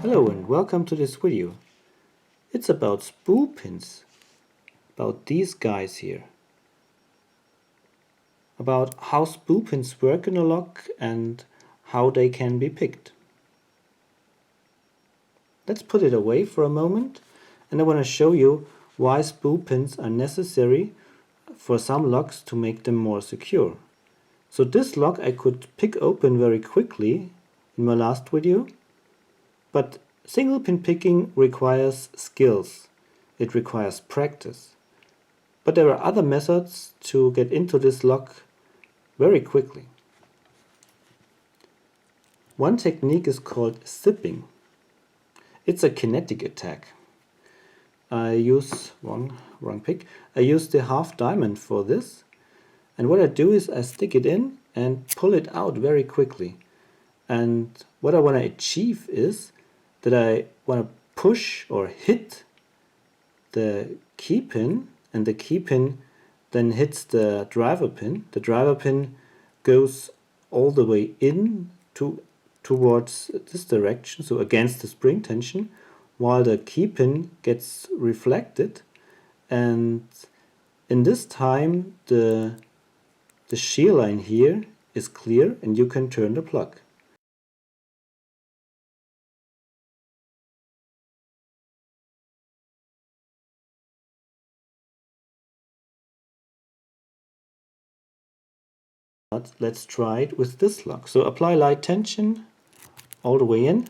Hello and welcome to this video. It's about spool pins, about these guys here, about how spool pins work in a lock and how they can be picked. Let's put it away for a moment, and I want to show you why spool pins are necessary for some locks to make them more secure. So this lock I could pick open very quickly in my last video, but single pin picking requires skills. It requires practice. But there are other methods to get into this lock very quickly. One technique is called zipping. It's a kinetic attack. I use I use the half diamond for this, and what I do is I stick it in and pull it out very quickly. And what I want to achieve is that I want to push or hit the key pin, and the key pin then hits the driver pin. The driver pin goes all the way in towards this direction, so against the spring tension, while the key pin gets reflected, and in this time the shear line here is clear and you can turn the plug. Let's try it with this lock. So apply light tension all the way in.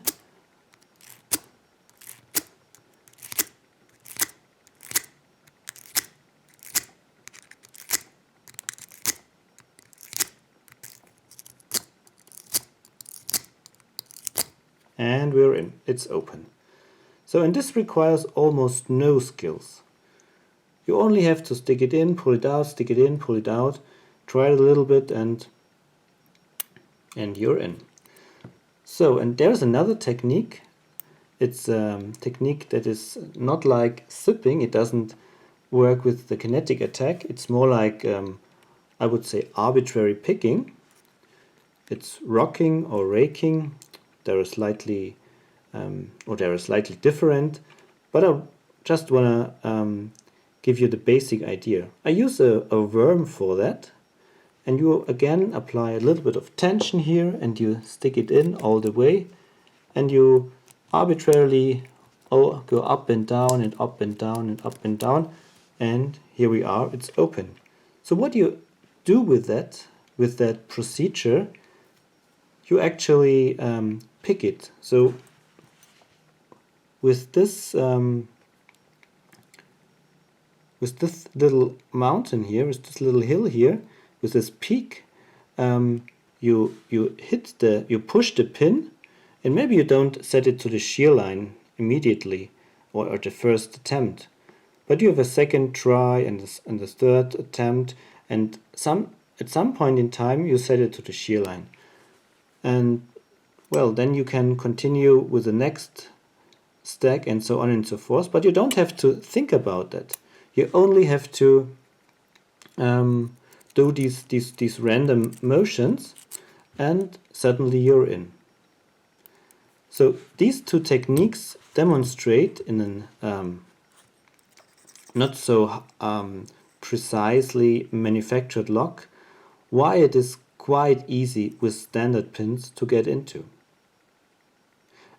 And we're in. It's open. And this requires almost no skills. You only have to stick it in, pull it out, stick it in, pull it out, try it a little bit, and you're in. And there's another technique. It's a technique that is not like zipping. It doesn't work with the kinetic attack. It's more like, I would say, arbitrary picking. It's rocking or raking. They're slightly different, but I just want to give you the basic idea. I use a worm for that, and you again apply a little bit of tension here, and you stick it in all the way, and you arbitrarily go up and down and up and down and up and down, and here we are, it's open. So what you do with that procedure, you actually pick it. So with this little mountain here, with this little hill here, with this peak, you push the pin, and maybe you don't set it to the shear line immediately or at the first attempt, but you have a second try and the third attempt, and at some point in time you set it to the shear line, and well, then you can continue with the next stack and so on and so forth, but you don't have to think about that. You only have to do these random motions, and suddenly you're in. So these two techniques demonstrate in an not so precisely manufactured lock why it is quite easy with standard pins to get into.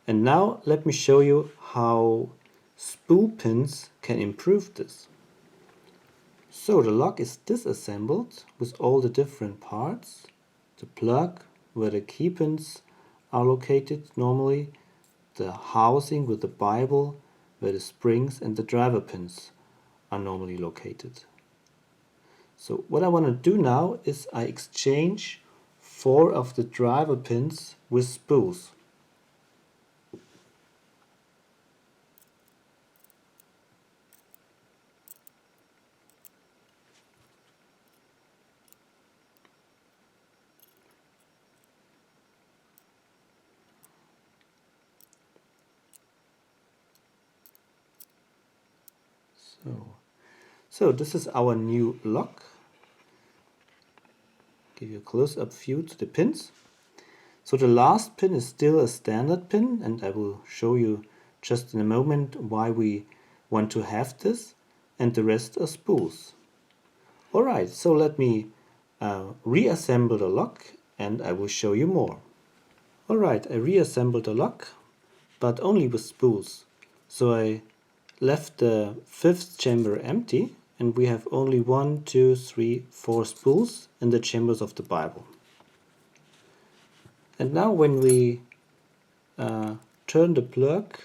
And now let me show you how spool pins can improve this. So the lock is disassembled with all the different parts. The plug, where the key pins are located normally, the housing with the Bible, where the springs and the driver pins are normally located. So what I want to do now is I exchange 4 of the driver pins with spools. So this is our new lock. Give you a close-up view to the pins. So the last pin is still a standard pin, and I will show you just in a moment why we want to have this, and the rest are spools. Alright, so let me reassemble the lock and I will show you more. Alright, I reassembled the lock, but only with spools. So I left the 5th chamber empty, and we have only 1, 2, 3, 4 spools in the chambers of the Bible. And now when we turn the plug,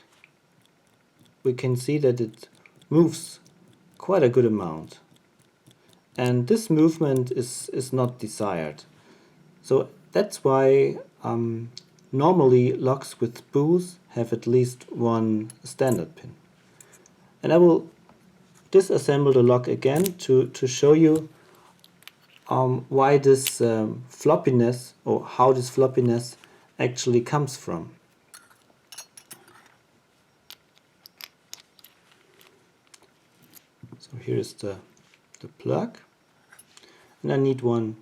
we can see that it moves quite a good amount. And this movement is not desired. So that's why normally locks with spools have at least one standard pin. And I will disassemble the lock again to show you why this floppiness, or how this floppiness actually comes from. So here is the plug, and I need one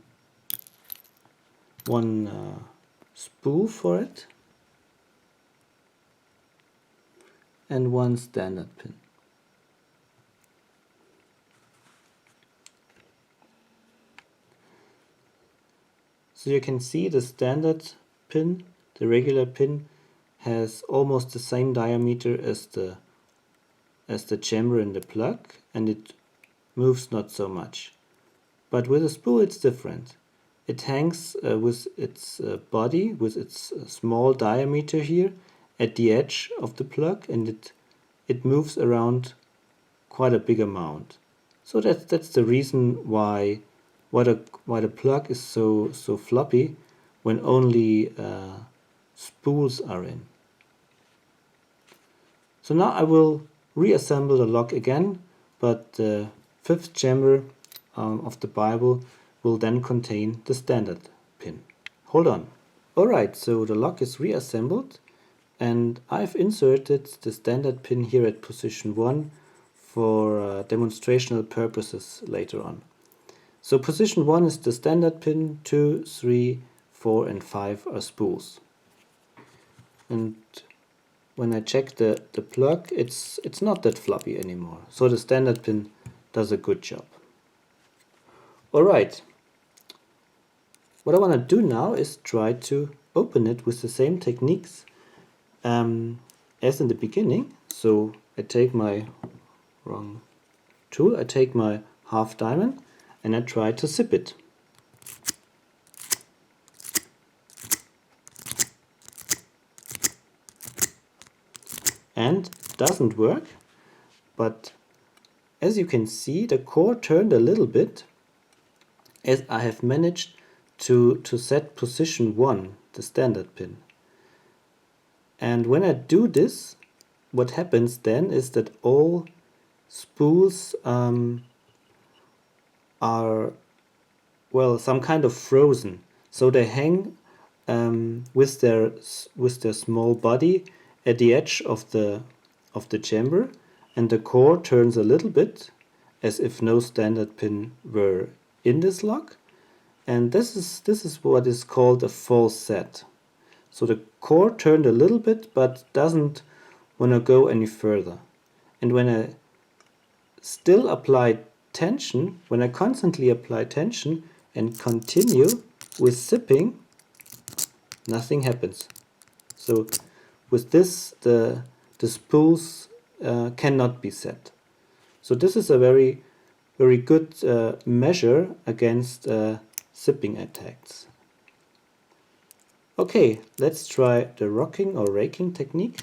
spool for it and one standard pin. So you can see the standard pin, the regular pin, has almost the same diameter as the chamber in the plug, and it moves not so much. But with a spool it's different. It hangs with its body, with its small diameter here, at the edge of the plug, and it moves around quite a big amount. So that's the reason why the plug is so floppy when only spools are in. So now I will reassemble the lock again, but the 5th chamber of the Bible will then contain the standard pin. Hold on. Alright, so the lock is reassembled, and I've inserted the standard pin here at position 1 for demonstrational purposes later on. So position 1 is the standard pin, 2, 3, 4 and 5 are spools. And when I check the plug, it's not that floppy anymore. So the standard pin does a good job. Alright, what I want to do now is try to open it with the same techniques as in the beginning. So I take my wrong tool, I take my half diamond and I try to zip it. And it doesn't work, but as you can see, the core turned a little bit as I have managed to set position 1, the standard pin. And when I do this, what happens then is that all spools are, well, some kind of frozen. So they hang with their small body at the edge of the chamber, and the core turns a little bit as if no standard pin were in this lock. And this is what is called a false set. So the core turned a little bit but doesn't want to go any further. And when I still apply tension, when I constantly apply tension and continue with zipping, nothing happens. So with this, the spools cannot be set. So this is a very good measure against zipping attacks. Okay, let's try the rocking or raking technique.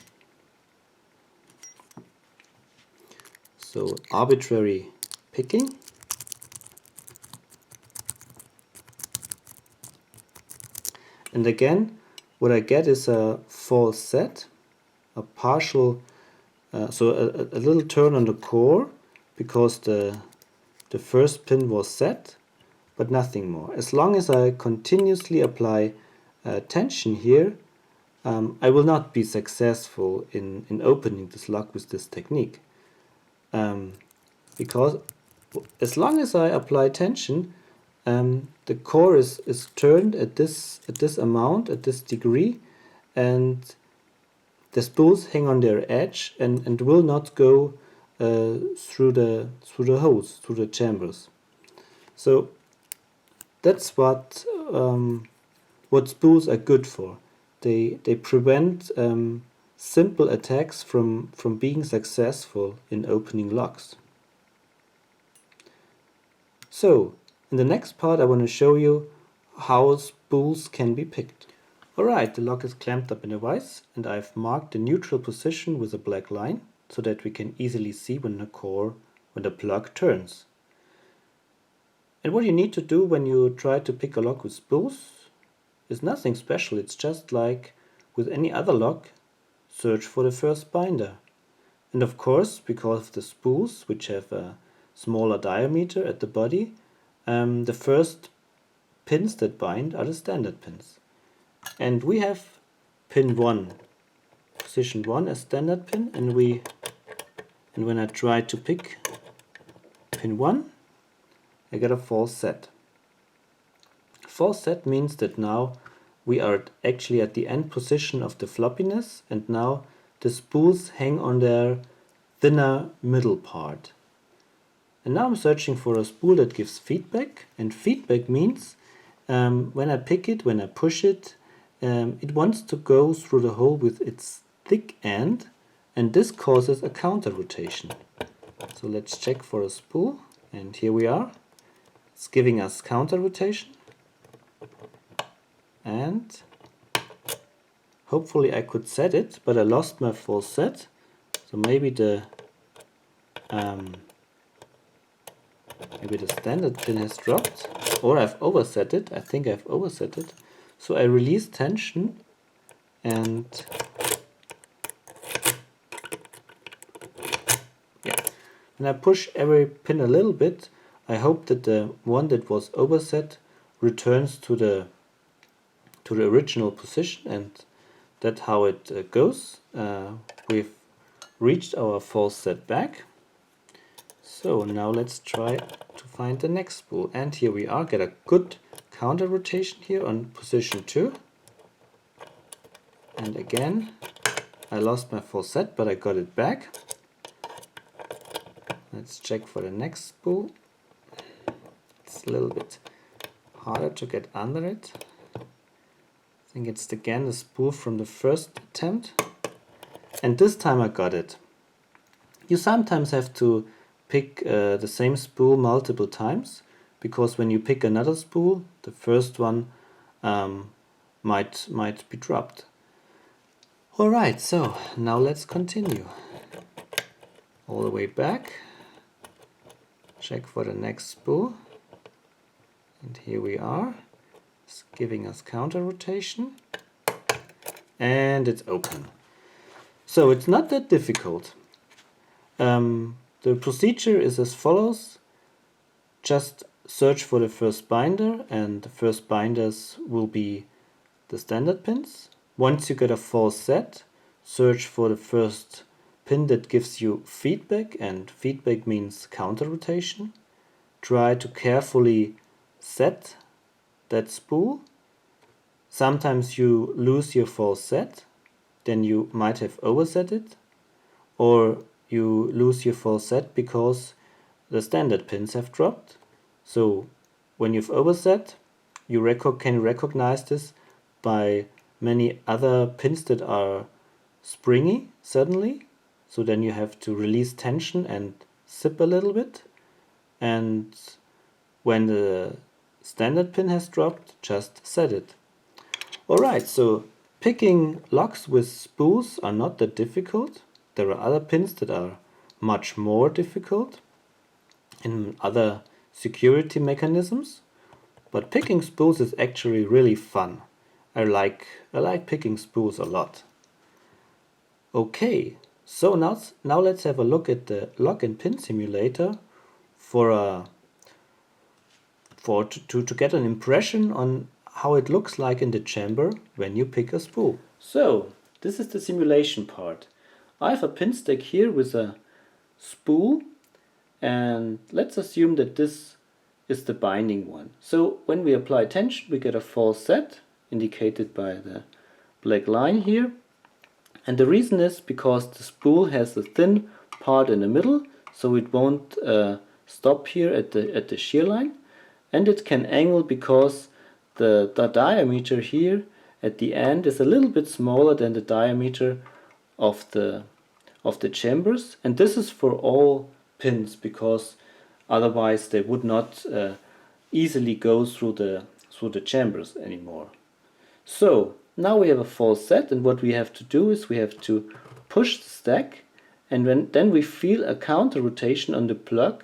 So arbitrary picking. And again, what I get is a false set, a partial, so a little turn on the core, because the first pin was set, but nothing more. As long as I continuously apply tension here, I will not be successful in opening this lock with this technique. Because as long as I apply tension, the core is turned at this amount, at this degree, and the spools hang on their edge and will not go through the holes, through the chambers. So that's what spools are good for. They prevent simple attacks from being successful in opening locks. So in the next part I want to show you how spools can be picked. Alright, the lock is clamped up in a vise and I've marked the neutral position with a black line so that we can easily see when the plug turns. And what you need to do when you try to pick a lock with spools is nothing special. It's just like with any other lock, search for the first binder. And of course, because of the spools, which have a smaller diameter at the body, the first pins that bind are the standard pins. And we have pin 1, position 1 as standard pin, and when I try to pick pin 1, I get a false set. False set means that now we are actually at the end position of the floppiness, and now the spools hang on their thinner middle part. And now I'm searching for a spool that gives feedback, and feedback means when I pick it, when I push it, it wants to go through the hole with its thick end, and this causes a counter rotation. So let's check for a spool, and here we are. It's giving us counter rotation, and hopefully I could set it, but I lost my full set. So maybe the standard pin has dropped, or I've overset it. I think I've overset it. So I release tension, and yeah, when I push every pin a little bit, I hope that the one that was overset returns to the original position, and that's how it goes. We've reached our false set back. So now let's try to find the next spool, and here we are. Get a good counter rotation here on position 2, and again I lost my full set, but I got it back. Let's check for the next spool. It's a little bit harder to get under it. I think it's again the spool from the first attempt, and this time I got it. You sometimes have to pick the same spool multiple times, because when you pick another spool, the first one might be dropped. Alright, so now let's continue. All the way back, check for the next spool, and here we are. It's giving us counter rotation, and it's open. So it's not that difficult. The procedure is as follows. Just search for the first binder, and the first binders will be the standard pins. Once you get a false set, search for the first pin that gives you feedback, and feedback means counter rotation. Try to carefully set that spool. Sometimes you lose your false set, then you might have overset it, or you lose your false set because the standard pins have dropped. So when you've overset, you can recognize this by many other pins that are springy suddenly. So then you have to release tension and zip a little bit. And when the standard pin has dropped, just set it. Alright, so picking locks with spools are not that difficult. There are other pins that are much more difficult in other security mechanisms, but picking spools is actually really fun. I like picking spools a lot. Okay, so now let's have a look at the lock and pin simulator to get an impression on how it looks like in the chamber when you pick a spool. So this is the simulation part. I have a pin stack here with a spool, and let's assume that this is the binding one. So when we apply tension, we get a false set, indicated by the black line here. And the reason is because the spool has a thin part in the middle, so it won't stop here at the shear line. And it can angle because the diameter here at the end is a little bit smaller than the diameter of the chambers. And this is for all pins, because otherwise they would not easily go through the chambers anymore. So now we have a false set, and what we have to do is we have to push the stack, and then we feel a counter rotation on the plug,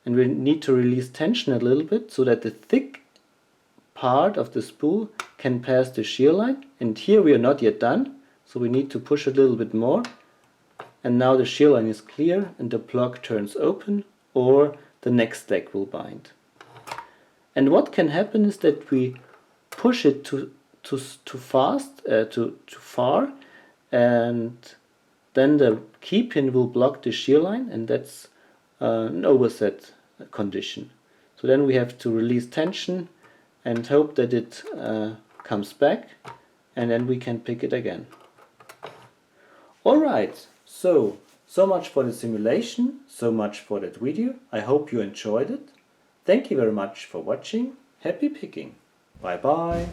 and we need to release tension a little bit so that the thick part of the spool can pass the shear line. And here we are not yet done, so we need to push a little bit more, and now the shear line is clear and the plug turns open, or the next stack will bind. And what can happen is that we push it too far, and then the key pin will block the shear line, and that's an overset condition. So then we have to release tension and hope that it comes back, and then we can pick it again. Alright, so much for the simulation, so much for that video. I hope you enjoyed it. Thank you very much for watching. Happy picking. Bye bye.